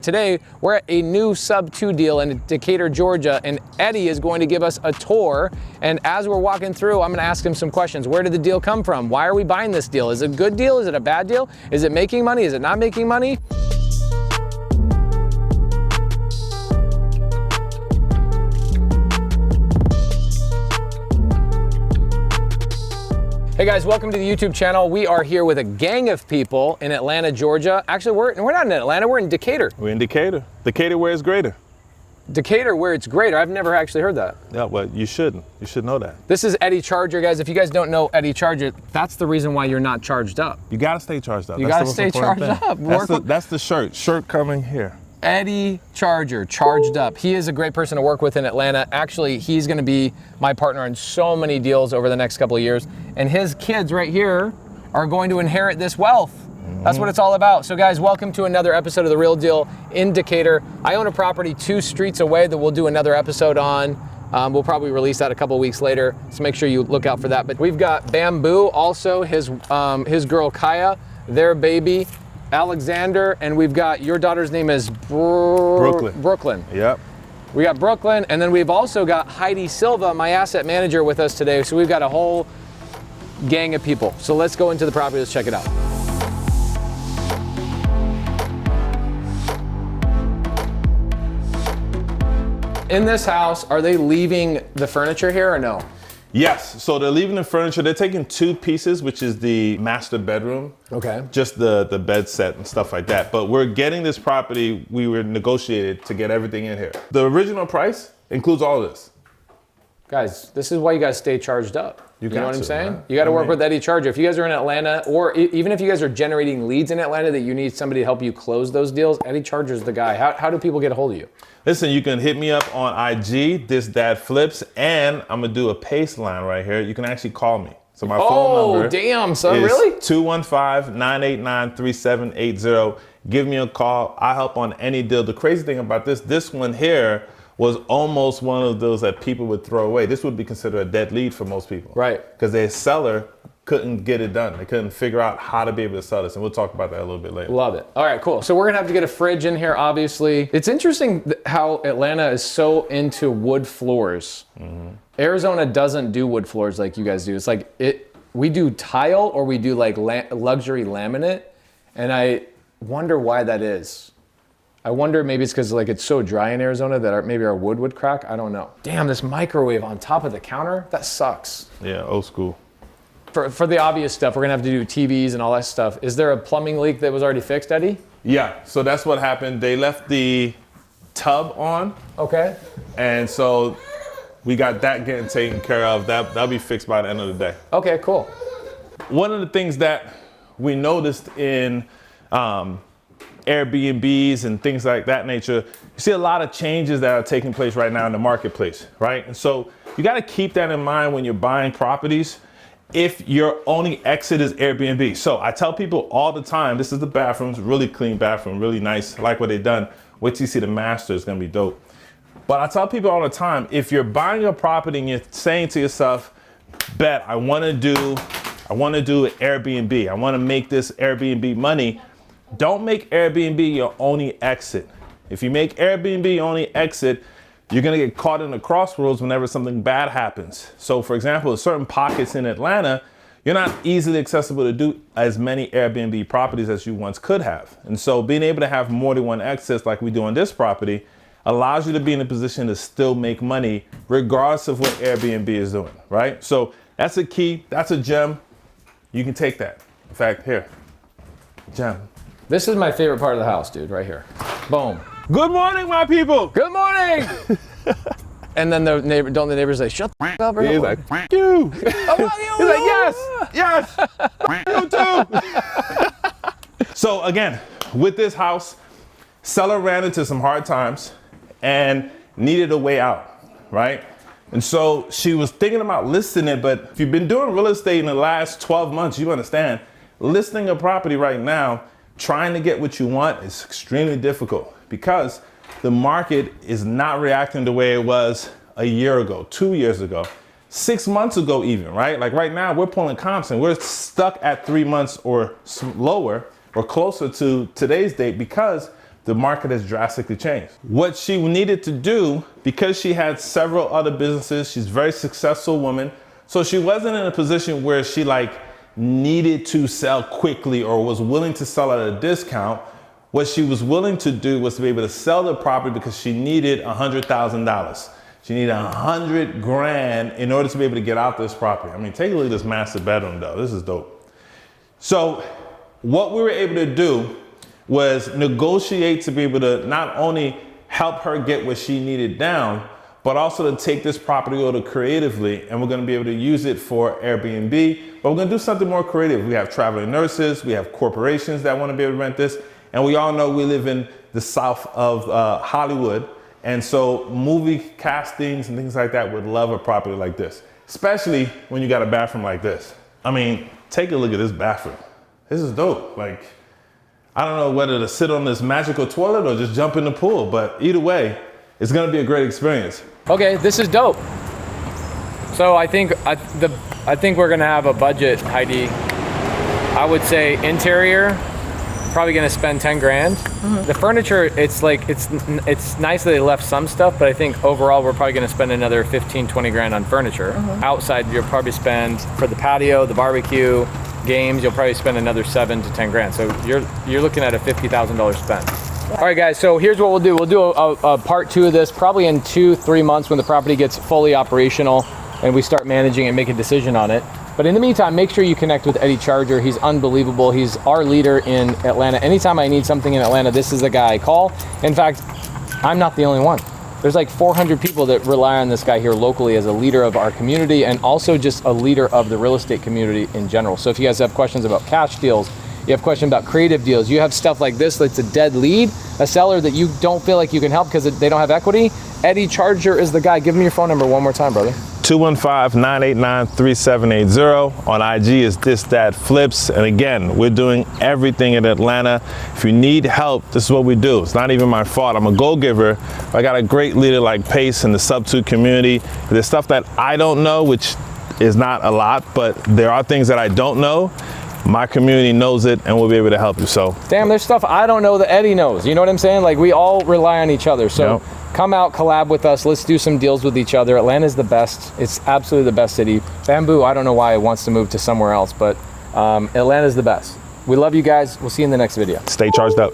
Today, we're at a new Subto deal in Decatur, Georgia, and Eddie is going to give us a tour. And as we're walking through, I'm going to ask him some questions. Where did the deal come from? Why are we buying this deal? Is it a good deal? Is it a bad deal? Is it making money? Is it not making money? Hey guys, welcome to the YouTube channel. We are here with a gang of people in Atlanta, Georgia. Actually, we're not in Atlanta, we're in Decatur. We're in Decatur. Decatur where it's greater. Decatur where it's greater. I've never actually heard that. Yeah, well, you shouldn't. You should know that. This is Eddie Charger, guys. If you guys don't know Eddie Charger, that's the reason why you're not charged up. You gotta stay charged up. You gotta stay charged up. That's the shirt. Shirt coming here. Eddie Charger, charged up. He is a great person to work with in Atlanta. Actually, he's gonna be my partner on so many deals over the next couple of years. And his kids right here are going to inherit this wealth. That's what it's all about. So guys, welcome to another episode of The Real Deal in Decatur. I own a property 2 streets away that we'll do another episode on. We'll probably release that a couple weeks later, so make sure you look out for that. But we've got Bamboo, also his girl Kaya, their baby, Alexander, and we've got your daughter's name is Brooklyn. Yep. We got Brooklyn, and then we've also got Heidi Silva, my asset manager, with us today. So we've got a whole gang of people. So let's go into the property, let's check it out. In this house, are they leaving the furniture here or no? Yes, so they're leaving the furniture. They're taking 2 pieces, which is the master bedroom. Okay. Just the bed set and stuff like that. But we're getting this property, we were negotiated to get everything in here. The original price includes all of this. Guys, this is why you guys stay charged up. You know what I'm saying? Man. You got to work with Eddie Charger. If you guys are in Atlanta, or even if you guys are generating leads in Atlanta that you need somebody to help you close those deals, Eddie Charger's the guy. How do people get a hold of you? Listen, you can hit me up on IG, This Dad Flips, and I'm gonna do a pace line right here. You can actually call me. So my phone number damn, son, is really? 215-989-3780. Give me a call. I help on any deal. The crazy thing about this one here was almost one of those that people would throw away. This would be considered a dead lead for most people. Right. Because their seller couldn't get it done. They couldn't figure out how to be able to sell this. And we'll talk about that a little bit later. Love it. All right, cool. So we're gonna have to get a fridge in here, obviously. It's interesting how Atlanta is so into wood floors. Arizona doesn't do wood floors like you guys do. It's like, we do tile or we do like luxury laminate. And I wonder why that is. I wonder maybe it's because like it's so dry in Arizona that maybe our wood would crack. I don't know. Damn, this microwave on top of the counter, that sucks. Yeah, old school. For the obvious stuff, we're gonna have to do TVs and all that stuff. Is there a plumbing leak that was already fixed, Eddie? Yeah, so that's what happened. They left the tub on. Okay. And so we got that getting taken care of. That'll be fixed by the end of the day. Okay, cool. One of the things that we noticed in Airbnbs and things like that nature, you see a lot of changes that are taking place right now in the marketplace, right? And so you got to keep that in mind when you're buying properties. If your only exit is Airbnb. So I tell people all the time, this is the bathrooms, really clean bathroom, really nice. I like what they've done. Wait till you see the master, it's gonna be dope. But I tell people all the time, if you're buying a property and you're saying to yourself, bet I wanna do Airbnb. I wanna make this Airbnb money. Don't make Airbnb your only exit. If you make Airbnb your only exit, you're gonna get caught in the crossroads whenever something bad happens. So for example, certain pockets in Atlanta, you're not easily accessible to do as many Airbnb properties as you once could have. And so being able to have more than one exits like we do on this property allows you to be in a position to still make money regardless of what Airbnb is doing, right? So that's a key, that's a gem. You can take that. In fact, here, gem. This is my favorite part of the house, dude, right here. Boom. Good morning, my people. Good morning. And then the neighbors say, shut the f up. Or He's like, f you. He's like, yes, you too. So again, with this house, seller ran into some hard times and needed a way out, right? And so she was thinking about listing it, but if you've been doing real estate in the last 12 months, you understand, listing a property right now, trying to get what you want is extremely difficult because the market is not reacting the way it was a year ago, 2 years ago, 6 months ago even, right? Like right now we're pulling comps and we're stuck at 3 months or lower or closer to today's date because the market has drastically changed. What she needed to do, because she had several other businesses, she's a very successful woman, so she wasn't in a position where she like needed to sell quickly or was willing to sell at a discount. What she was willing to do was to be able to sell the property because she needed $100,000. She needed 100 grand in order to be able to get out this property. I mean, take a look at this master bedroom though. This is dope. So what we were able to do was negotiate to be able to not only help her get what she needed down, but also to take this property order creatively, and we're gonna be able to use it for Airbnb, but we're gonna do something more creative. We have traveling nurses, we have corporations that wanna be able to rent this, and we all know we live in the south of Hollywood, and so movie castings and things like that would love a property like this, especially when you got a bathroom like this. I mean, take a look at this bathroom. This is dope. Like, I don't know whether to sit on this magical toilet or just jump in the pool, but either way, it's gonna be a great experience. Okay, this is dope. So I think we're gonna have a budget, Heidi. I would say interior, probably gonna spend 10 grand. Mm-hmm. The furniture, it's nice that they left some stuff, but I think overall we're probably gonna spend another 15, 20 grand on furniture. Mm-hmm. Outside, you'll probably spend, for the patio, the barbecue, games, you'll probably spend another 7 to 10 grand. So you're looking at a $50,000 spend. All right, guys, so here's what we'll do. We'll do a part 2 of this probably in 2-3 months when the property gets fully operational and we start managing and make a decision on it. But in the meantime, make sure you connect with Eddie Charger. He's unbelievable. He's our leader in Atlanta. Anytime I need something in Atlanta, this is the guy I call. In fact, I'm not the only one. There's like 400 people that rely on this guy here locally as a leader of our community and also just a leader of the real estate community in general. So if you guys have questions about cash deals, you have questions about creative deals, you have stuff like this that's a dead lead, a seller that you don't feel like you can help because they don't have equity, Eddie Charger is the guy. Give me your phone number one more time, brother. 215-989-3780. On IG is This That Flips. And again, we're doing everything in Atlanta. If you need help, this is what we do. It's not even my fault. I'm a go-giver. I got a great leader like Pace in the Subto community. There's stuff that I don't know, which is not a lot, but there are things that I don't know. My community knows it and we'll be able to help you. So damn, there's stuff I don't know that Eddie knows. You know what I'm saying? Like, we all rely on each other. So yep. Come out, collab with us. Let's do some deals with each other. Atlanta's the best. It's absolutely the best city. Bamboo, I don't know why it wants to move to somewhere else, but Atlanta's the best. We love you guys. We'll see you in the next video. Stay charged up.